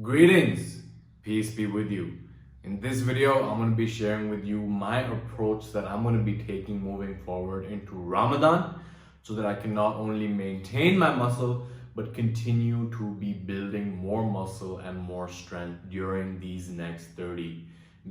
Greetings, peace be with you. In this video, I'm going to be sharing with you my approach that I'm going to be taking moving forward into Ramadan so that I can not only maintain my muscle but continue to be building more muscle and more strength during these next 30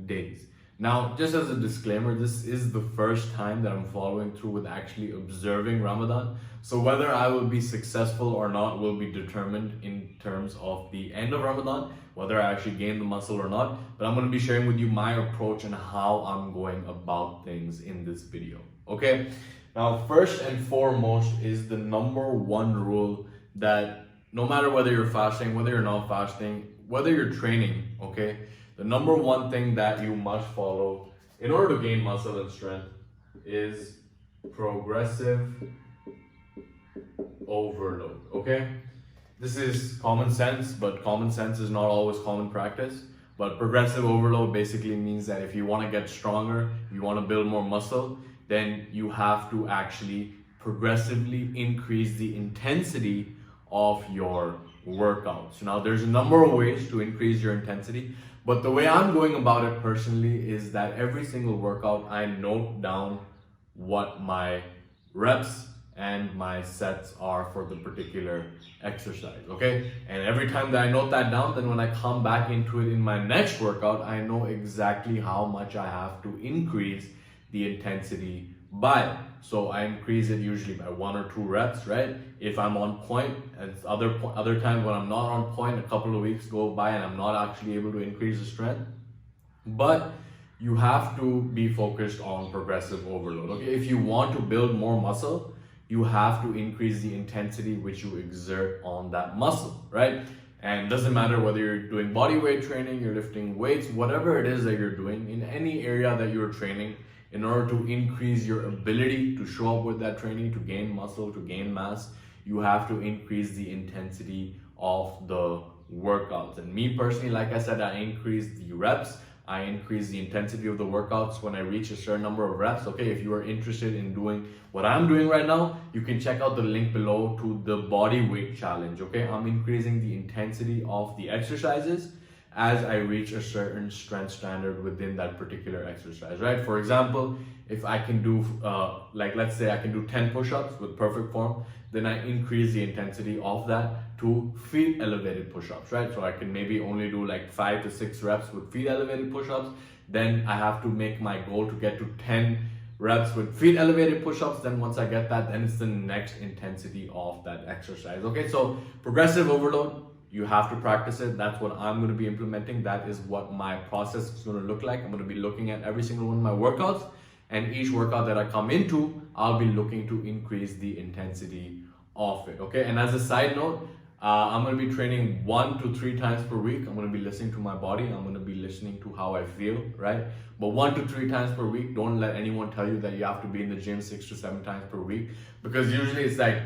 days. Now, just as a disclaimer, this is the first time that I'm following through with actually observing Ramadan. So whether I will be successful or not will be determined in terms of the end of Ramadan, whether I actually gain the muscle or not. But I'm going to be sharing with you my approach and how I'm going about things in this video. Okay? Now, first and foremost is the number one rule that no matter whether you're fasting, whether you're not fasting, whether you're training, okay? The number one thing that you must follow in order to gain muscle and strength is progressive overload, okay? This is common sense, but common sense is not always common practice. But progressive overload basically means that if you want to get stronger, you want to build more muscle, then you have to actually progressively increase the intensity of your workouts. Now, there's a number of ways to increase your intensity, but the way I'm going about it personally is that every single workout, I note down what my reps and my sets are for the particular exercise, okay? And every time that I note that down, then when I come back into it in my next workout, I know exactly how much I have to increase the intensity by. So I increase it usually by 1 or 2 reps, right? If I'm on point, and other times when I'm not on point, a couple of weeks go by and I'm not actually able to increase the strength. But you have to be focused on progressive overload, okay? If you want to build more muscle, you have to increase the intensity which you exert on that muscle, right? And it doesn't matter whether you're doing body weight training, you're lifting weights, whatever it is that you're doing, in any area that you're training, in order to increase your ability to show up with that training, to gain muscle, to gain mass, you have to increase the intensity of the workouts. And me personally, like I said, I increase the reps, I increase the intensity of the workouts when I reach a certain number of reps. Okay, if you are interested in doing what I'm doing right now, you can check out the link below to the body weight challenge. Okay, I'm increasing the intensity of the exercises as I reach a certain strength standard within that particular exercise, right? For example, if I can do, let's say I can do 10 push-ups with perfect form, then I increase the intensity of that to feet elevated push-ups, right? So I can maybe only do like 5 to 6 reps with feet elevated push-ups. Then I have to make my goal to get to 10 reps with feet elevated push-ups. Then once I get that, then it's the next intensity of that exercise. Okay, so progressive overload, you have to practice it. That's what I'm going to be implementing. That is what my process is going to look like. I'm going to be looking at every single one of my workouts, and each workout that I come into, I'll be looking to increase the intensity of it. Okay, and as a side note, I'm going to be training 1 to 3 times per week. I'm going to be listening to my body. I'm going to be listening to how I feel, right? But 1 to 3 times per week. Don't let anyone tell you that you have to be in the gym 6 to 7 times per week, because usually it's like,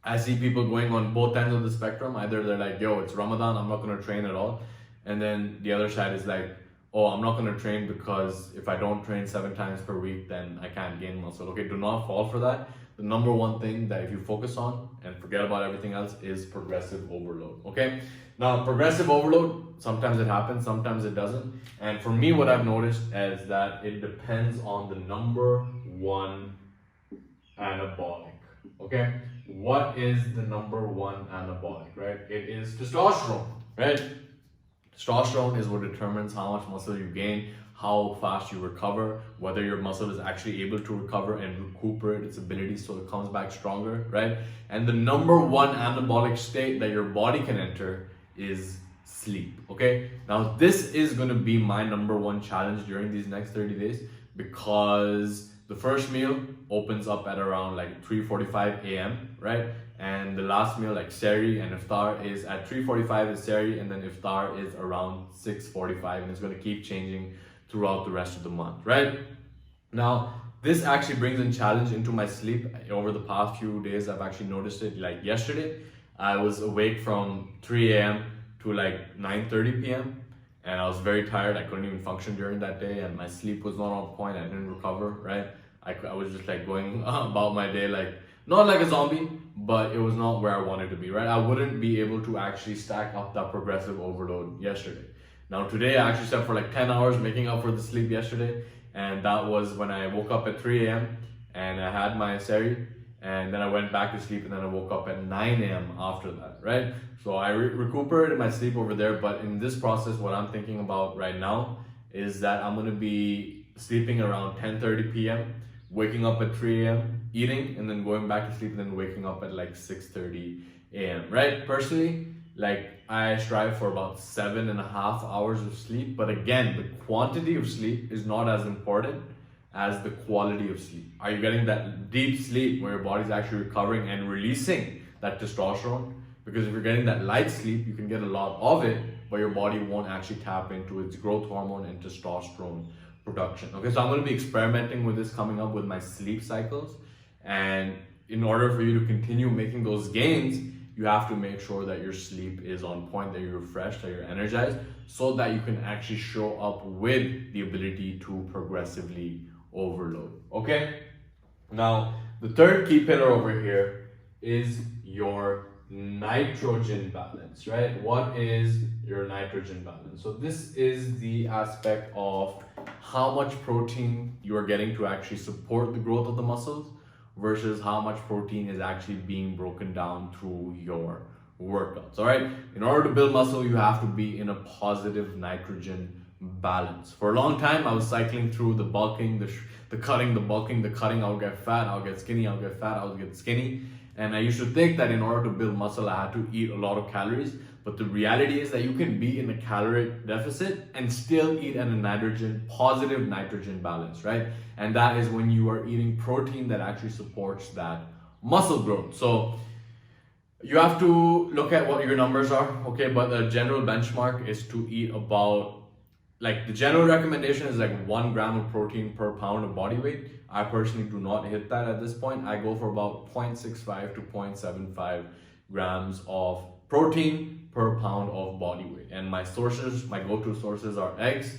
I see people going on both ends of the spectrum. Either they're like, yo, it's Ramadan, I'm not going to train at all. And then the other side is like, oh, I'm not going to train because if I don't train 7 times per week, then I can't gain muscle. Okay, do not fall for that. The number one thing that if you focus on and forget about everything else is progressive overload, okay? Now, progressive overload, sometimes it happens, sometimes it doesn't. And for me, what I've noticed is that it depends on the number one anabolic, okay? What is the number one anabolic, right? It is testosterone, right? Testosterone is what determines how much muscle you gain, how fast you recover, whether your muscle is actually able to recover and recuperate its ability so it comes back stronger, right? And the number one anabolic state that your body can enter is sleep, okay? Now, this is going to be my number one challenge during these next 30 days, because the first meal opens up at around like 3:45 a.m., right? And the last meal, like Sehri and Iftar, is at 3:45 is Sehri, and then Iftar is around 6:45, and it's going to keep changing throughout the rest of the month, right? Now, this actually brings in challenge into my sleep. Over the past few days, I've actually noticed it. Like yesterday, I was awake from 3 a.m. to like 9:30 p.m. and I was very tired. I couldn't even function during that day, and my sleep was not on point. I didn't recover, right? I was just like going about my day like, not like a zombie, but it was not where I wanted to be, right? I wouldn't be able to actually stack up that progressive overload yesterday. Now today I actually slept for like 10 hours, making up for the sleep yesterday, and that was when I woke up at 3 a.m. and I had my seri, and then I went back to sleep, and then I woke up at 9 a.m. after that, right? So I recuperated my sleep over there, but in this process, what I'm thinking about right now is that I'm gonna be sleeping around 10:30 p.m., waking up at 3 a.m., eating, and then going back to sleep, and then waking up at like 6:30 a.m., right? Personally, like I strive for about 7.5 hours of sleep, but again, the quantity of sleep is not as important as the quality of sleep. Are you getting that deep sleep where your body's actually recovering and releasing that testosterone? Because if you're getting that light sleep, you can get a lot of it, but your body won't actually tap into its growth hormone and testosterone production. Okay, so I'm going to be experimenting with this coming up with my sleep cycles. And in order for you to continue making those gains, you have to make sure that your sleep is on point, that you're refreshed, that you're energized, so that you can actually show up with the ability to progressively overload. Okay? Now, the third key pillar over here is your nitrogen balance, right? What is your nitrogen balance? So this is the aspect of how much protein you are getting to actually support the growth of the muscles versus how much protein is actually being broken down through your workouts. All right, in order to build muscle, you have to be in a positive nitrogen balance. For a long time, I was cycling through the bulking, the cutting, the bulking, the cutting. I'll get fat, I'll get skinny, I'll get fat, I'll get skinny. And I used to think that in order to build muscle, I had to eat a lot of calories. But the reality is that you can be in a caloric deficit and still eat at a positive nitrogen balance, right? And that is when you are eating protein that actually supports that muscle growth. So you have to look at what your numbers are, okay? But the general benchmark is to eat about, like the general recommendation is like 1 gram of protein per pound of body weight. I personally do not hit that at this point. I go for about 0.65 to 0.75 grams of protein per pound of body weight. And my sources, my go-to sources are eggs,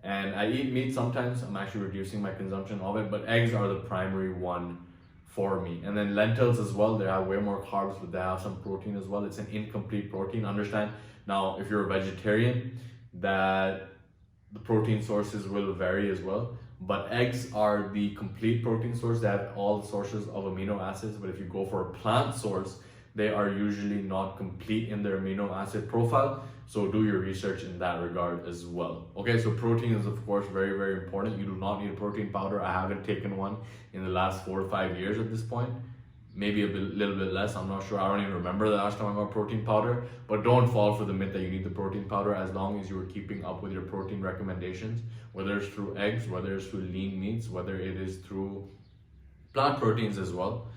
and I eat meat sometimes. I'm actually reducing my consumption of it, but eggs are the primary one for me. And then lentils as well, they have way more carbs, but they have some protein as well. It's an incomplete protein, understand? Now, if you're a vegetarian, that the protein sources will vary as well. But eggs are the complete protein source. They have all the sources of amino acids. But if you go for a plant source, they are usually not complete in their amino acid profile. So do your research in that regard as well. Okay, so protein is of course very, very important. You do not need a protein powder. I haven't taken one in the last 4 to 5 years at this point. Maybe little bit less, I'm not sure. I don't even remember the last time I got protein powder. But don't fall for the myth that you need the protein powder, as long as you are keeping up with your protein recommendations, whether it's through eggs, whether it's through lean meats, whether it is through plant proteins as well.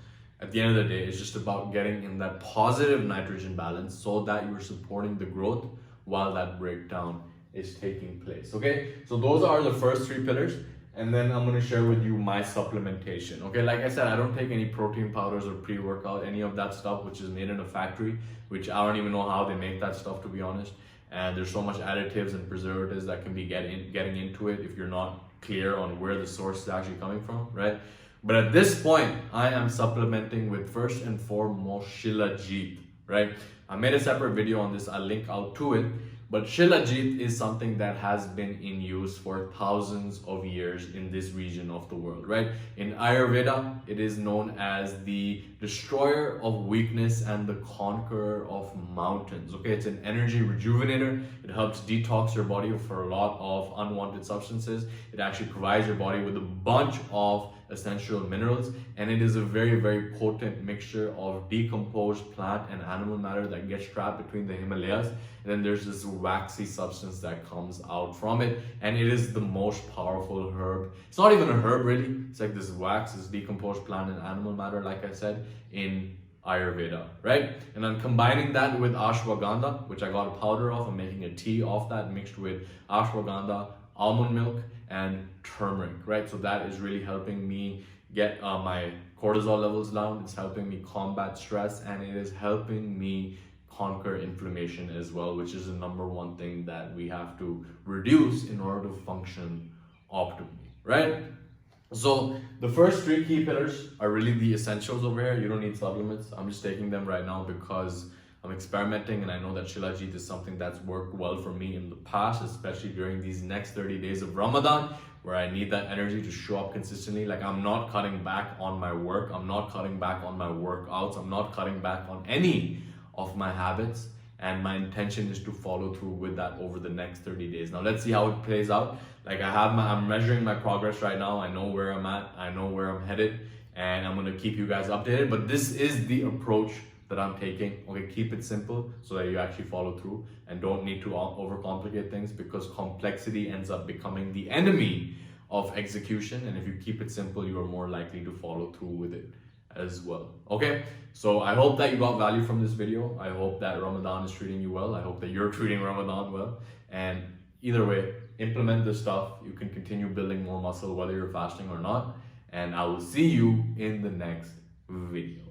At the end of the day, it's just about getting in that positive nitrogen balance so that you're supporting the growth while that breakdown is taking place. Okay, so those are the first 3 pillars. And then I'm going to share with you my supplementation. Okay, like I said, I don't take any protein powders or pre-workout, any of that stuff which is made in a factory, which I don't even know how they make that stuff, to be honest. And there's so much additives and preservatives that can be getting into it if you're not clear on where the source is actually coming from, right? But at this point, I am supplementing with first and foremost Shilajit, right? I made a separate video on this, I'll link out to it. But Shilajit is something that has been in use for thousands of years in this region of the world, right? In Ayurveda, it is known as the destroyer of weakness and the conqueror of mountains. Okay, it's an energy rejuvenator. It helps detox your body for a lot of unwanted substances. It actually provides your body with a bunch of essential minerals, and it is a very, very potent mixture of decomposed plant and animal matter that gets trapped between the Himalayas, and then there's this waxy substance that comes out from it, and it is the most powerful herb. It's not even a herb really, it's like this wax, this decomposed plant and animal matter, like I said, in Ayurveda, right? And I'm combining that with ashwagandha, which I got a powder of. I'm making a tea off that mixed with ashwagandha, almond milk, and turmeric, right? So that is really helping me get my cortisol levels down. It's helping me combat stress, and it is helping me conquer inflammation as well, which is the #1 thing that we have to reduce in order to function optimally, right? So the first three key pillars are really the essentials over here. You don't need supplements. I'm just taking them right now because I'm experimenting, and I know that Shilajit is something that's worked well for me in the past, especially during these next 30 days of Ramadan, where I need that energy to show up consistently. Like, I'm not cutting back on my work. I'm not cutting back on my workouts. I'm not cutting back on any of my habits. And my intention is to follow through with that over the next 30 days. Now let's see how it plays out. Like, I'm measuring my progress right now. I know where I'm at. I know where I'm headed, and I'm gonna keep you guys updated. But this is the approach that I'm taking. Okay, keep it simple so that you actually follow through and don't need to overcomplicate things, because complexity ends up becoming the enemy of execution. And if you keep it simple, you are more likely to follow through with it as well. Okay, so I hope that you got value from this video. I hope that Ramadan is treating you well. I hope that you're treating Ramadan well. And either way, implement this stuff. You can continue building more muscle whether you're fasting or not. And I will see you in the next video.